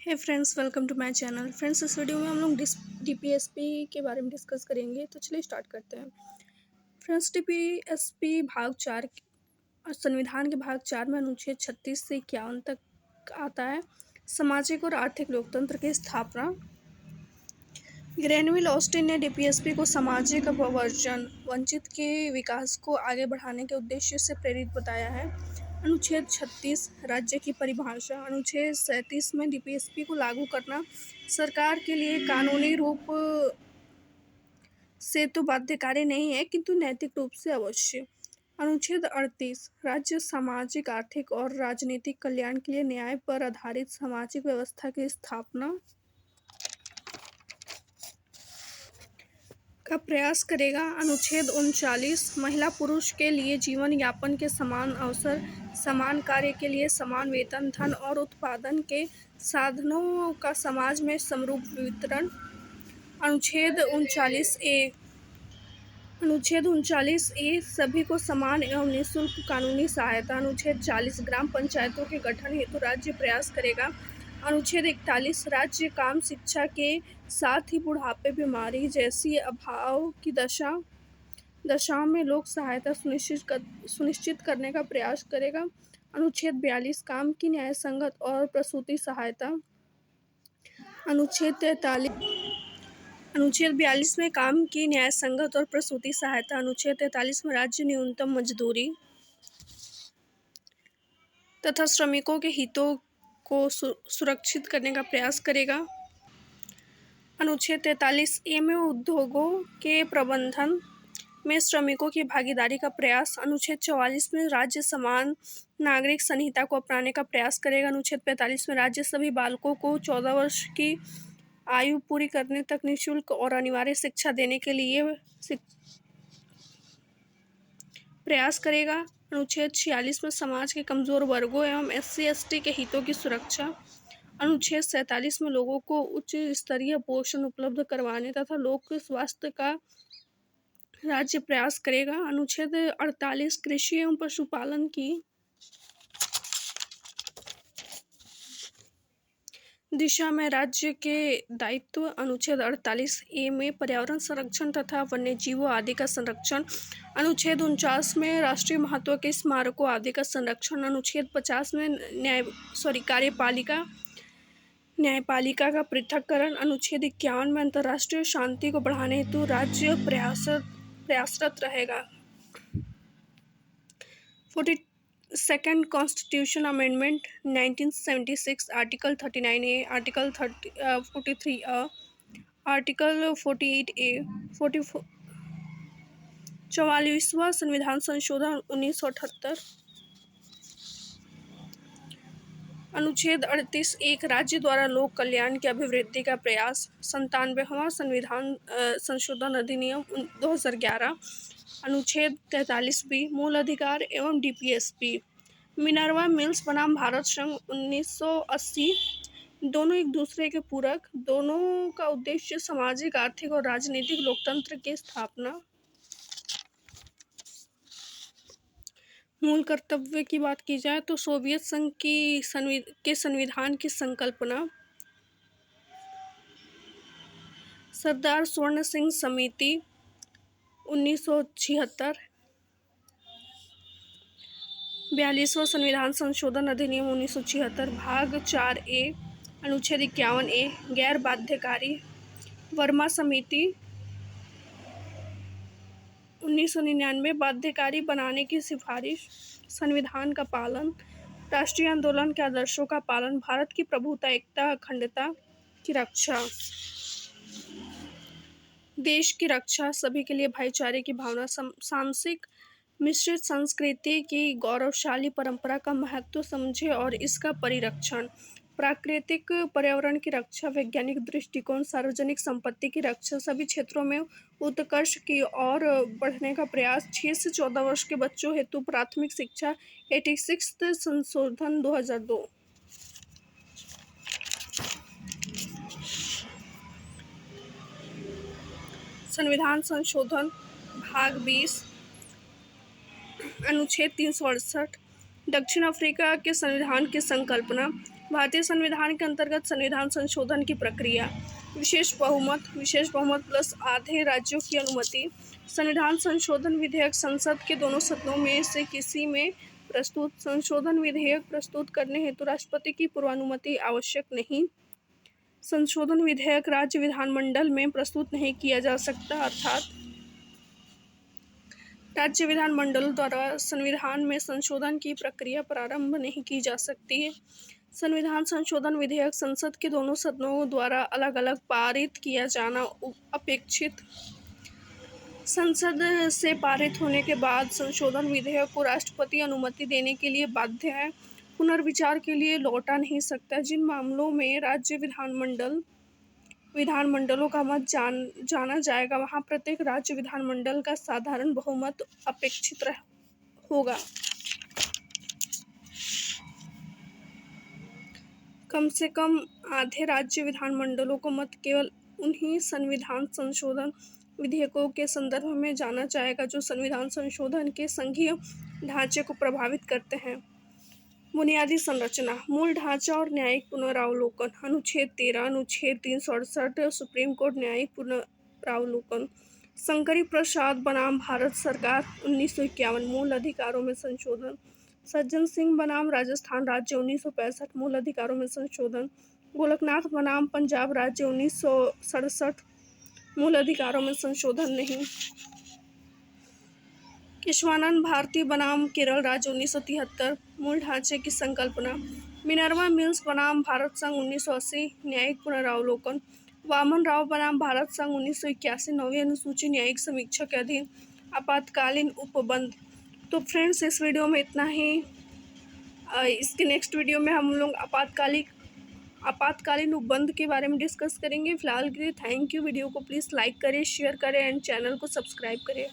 Hey friends, welcome to my channel. Friends, इस video में हम लोग डीपीएसपी के बारे में डिस्कस करेंगे। तो चलिए स्टार्ट करते हैं। फ्रेंड्स, डीपीएसपी भाग 4 संविधान के भाग 4 में अनुच्छेद 36 से 51 तक आता है। सामाजिक और आर्थिक लोकतंत्र की स्थापना। ग्रेनविल ऑस्टिन ने डीपीएसपी को सामाजिक अपवर्जन, वंचित के विकास को आगे बढ़ाने के उद्देश्य से प्रेरित बताया है। अनुच्छेद 36 राज्य की परिभाषा। अनुच्छेद 37 में डीपीएसपी को लागू करना सरकार के लिए कानूनी रूप से तो बाध्यकारी नहीं है, किंतु नैतिक रूप से अवश्य। अनुच्छेद 38 राज्य सामाजिक, आर्थिक और राजनीतिक कल्याण के लिए न्याय पर आधारित सामाजिक व्यवस्था की स्थापना का प्रयास करेगा। अनुच्छेद 39 महिला पुरुष के लिए जीवन यापन के समान अवसर, समान कार्य के लिए समान वेतन, धन और उत्पादन के साधनों का समाज में समरूप वितरण। अनुच्छेद 39A सभी को समान एवं निःशुल्क कानूनी सहायता। अनुच्छेद 40 ग्राम पंचायतों के गठन हेतु राज्य प्रयास करेगा। अनुच्छेद 41 राज्य काम शिक्षा के साथ ही बुढ़ापे, बीमारी जैसी अभाव की दशाओं में लोक सहायता सुनिश्चित करने का प्रयास करेगा। अनुच्छेद 42 काम की न्याय संगत और प्रसूति सहायता। अनुच्छेद 42 में काम की न्याय संगत और प्रसूति सहायता। अनुच्छेद 43 में राज्य न्यूनतम मजदूरी तथा श्रमिकों के हितों को सुरक्षित करने का प्रयास करेगा। अनुच्छेद 43A में उद्योगों के प्रबंधन में श्रमिकों की भागीदारी का प्रयास। अनुच्छेद 44 में राज्य समान नागरिक संहिता को अपनाने का प्रयास करेगा। अनुच्छेद 45 में राज्य सभी बालकों को 14 वर्ष की आयु पूरी करने तक निःशुल्क और अनिवार्य शिक्षा देने के लिए प्रयास करेगा। अनुच्छेद 46 में समाज के कमजोर वर्गों एवं SC/ST के हितों की सुरक्षा। अनुच्छेद 47 में लोगों को उच्च स्तरीय पोषण उपलब्ध करवाने तथा लोक स्वास्थ्य का राज्य प्रयास करेगा। अनुच्छेद 48 कृषि एवं पशुपालन की दिशा में राज्य के दायित्व। अनुच्छेद 48A में पर्यावरण संरक्षण तथा वन्यजीवों आदि का संरक्षण। अनुच्छेद 49 में राष्ट्रीय महत्व के स्मारकों आदि का संरक्षण। अनुच्छेद 50 में न्यायपालिका का पृथक्करण। अनुच्छेद 51 में अंतर्राष्ट्रीय शांति को बढ़ाने हेतु राज्य प्रयासरत रहेगा। 42nd constitution amendment 1976, article 39A, article 43A, article 48A, 44वां संविधान संशोधन 1978। अनुच्छेद 38(1) राज्य द्वारा लोक कल्याण की अभिवृद्धि का प्रयास। 97वां संविधान संशोधन अधिनियम 2011। अनुच्छेद 43B मूल अधिकार एवं डीपीएसपी। मिनर्वा मिल्स बनाम भारत संघ 1980 दोनों एक दूसरे के पूरक। दोनों का उद्देश्य सामाजिक, आर्थिक और राजनीतिक लोकतंत्र की स्थापना। मूल कर्तव्य की बात की जाए तो सोवियत संघ के संविधान की संकल्पना। सरदार स्वर्ण सिंह समिति 1976। 42वां संविधान संशोधन अधिनियम 1976 भाग 4A, अनुच्छेद 51A गैर बाध्यकारी। वर्मा समिति 1999 बाध्यकारी बनाने की सिफारिश। संविधान का पालन। राष्ट्रीय आंदोलन के आदर्शों का पालन। भारत की प्रभुता, एकता, अखंडता की रक्षा। देश की रक्षा। सभी के लिए भाईचारे की भावना। सामसिक मिश्रित संस्कृति की गौरवशाली परंपरा का महत्व समझे और इसका परिरक्षण। प्राकृतिक पर्यावरण की रक्षा। वैज्ञानिक दृष्टिकोण। सार्वजनिक संपत्ति की रक्षा। सभी क्षेत्रों में उत्कर्ष की ओर बढ़ने का प्रयास। 6 से 14 वर्ष के बच्चों हेतु प्राथमिक शिक्षा। 86 संशोधन 2002। संविधान संशोधन भाग 20, अनुच्छेद 368 दक्षिण अफ्रीका के संविधान की संकल्पना। भारतीय संविधान के अंतर्गत संविधान संशोधन की प्रक्रिया। विशेष बहुमत प्लस आधे राज्यों की अनुमति। संविधान संशोधन विधेयक संसद के दोनों सदनों में से किसी में प्रस्तुत। संशोधन विधेयक प्रस्तुत करने हेतु राष्ट्रपति की पूर्वानुमति आवश्यक नहीं। संशोधन विधेयक राज्य विधानमंडल में प्रस्तुत नहीं किया जा सकता, अर्थात राज्य विधानमंडलों द्वारा संविधान में संशोधन की प्रक्रिया प्रारंभ नहीं की जा सकती है। संविधान संशोधन विधेयक संसद के दोनों सदनों द्वारा अलग अलग पारित किया जाना अपेक्षित। संसद से पारित होने के बाद संशोधन विधेयक को राष्ट्रपति अनुमति देने के लिए बाध्य है, पुनर्विचार के लिए लौटा नहीं सकता। जिन मामलों में राज्य विधानमंडलों का मत जाना जाएगा, वहां प्रत्येक राज्य विधानमंडल का साधारण बहुमत अपेक्षित होगा। कम से कम आधे राज्य विधानमंडलों को मत केवल उन्हीं संविधान संशोधन विधेयकों के संदर्भ में जाना जाएगा जो संविधान संशोधन के संघीय ढांचे को प्रभावित करते हैं। बुनियादी संरचना, मूल ढांचा और न्यायिक पुनरावलोकन। अनुच्छेद 13, अनुच्छेद 368 सुप्रीम कोर्ट न्यायिक पुनरावलोकन। शंकरी प्रसाद बनाम भारत सरकार 1951 मूल अधिकारों में संशोधन। सज्जन सिंह बनाम राजस्थान राज्य 1965 मूल अधिकारों में संशोधन। गोलकनाथ बनाम पंजाब राज्य 1967 मूल अधिकारों में संशोधन नहीं। केशवानंद भारती बनाम केरल राज्य 1973 मूल ढांचे की संकल्पना। मिनर्वा मिल्स बनाम भारत संघ 1980 न्यायिक पुनरावलोकन। वामन राव बनाम भारत संघ 1981 नवीं अनुसूची न्यायिक समीक्षा के अधीन आपातकालीन उपबंध। तो फ्रेंड्स, इस वीडियो में इतना ही। इसके नेक्स्ट वीडियो में हम लोग आपातकालीन उपबंध के बारे में डिस्कस करेंगे। फिलहाल के लिए थैंक यू। वीडियो को प्लीज़ लाइक करें, शेयर करें एंड चैनल को सब्सक्राइब करें।